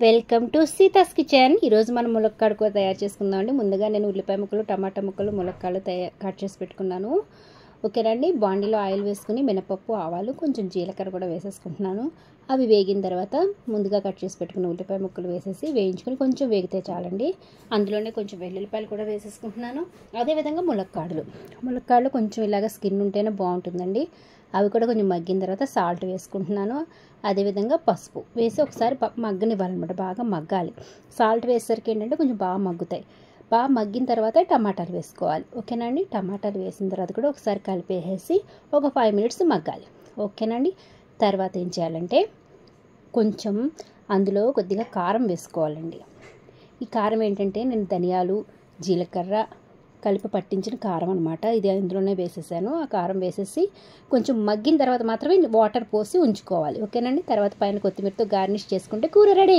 Welcome to సీతాస్ kitchen. ఈరోజు మనం ములక్కాడ కూర తయారు చేసుకుందామండి. ముందుగా నేను ఉల్లిపాయ ముక్కలు, టమాటా ముక్కలు, ములక్కాడలు కట్ చేసి పెట్టుకున్నాను. ఓకేనండి. బాండీలో ఆయిల్ వేసుకుని మినపప్పు, ఆవాలు, కొంచెం జీలకర్ర కూడా వేసేసుకుంటున్నాను. అవి వేగిన తర్వాత ముందుగా కట్ చేసి పెట్టుకున్న ఉల్లిపాయ ముక్కలు వేసేసి వేయించుకొని కొంచెం వేగితే చాలండి. అందులోనే కొంచెం వెల్లుల్లిపాయలు కూడా వేసేసుకుంటున్నాను. అదేవిధంగా ములక్కాడలు కొంచెం ఇలాగ స్కిన్ ఉంటేనే బాగుంటుందండి. అవి కూడా కొంచెం మగ్గిన తర్వాత సాల్ట్ వేసుకుంటున్నాను. అదేవిధంగా పసుపు వేసి ఒకసారి మగ్గనివ్వాలన్నమాట. బాగా మగ్గాలి. సాల్ట్ వేసేసరికి ఏంటంటే కొంచెం బాగా మగ్గుతాయి. బాగా మగ్గిన తర్వాత టమాటాలు వేసుకోవాలి. ఓకేనండి. టమాటాలు వేసిన తర్వాత కూడా ఒకసారి కలిపేసి ఒక 5 మినిట్స్ మగ్గాలి. ఓకేనండి. తర్వాత ఏం చేయాలంటే కొంచెం అందులో కొద్దిగా కారం వేసుకోవాలండి. ఈ కారం ఏంటంటే నేను ధనియాలు, జీలకర్ర కలిపి పట్టించిన కారం అనమాట. ఇది అందులోనే వేసేసాను. ఆ కారం వేసేసి కొంచెం మగ్గిన తర్వాత మాత్రమే వాటర్ పోసి ఉంచుకోవాలి. ఓకేనండి. తర్వాత పైన కొత్తిమీరతో గార్నిష్ చేసుకుంటే కూర రెడీ.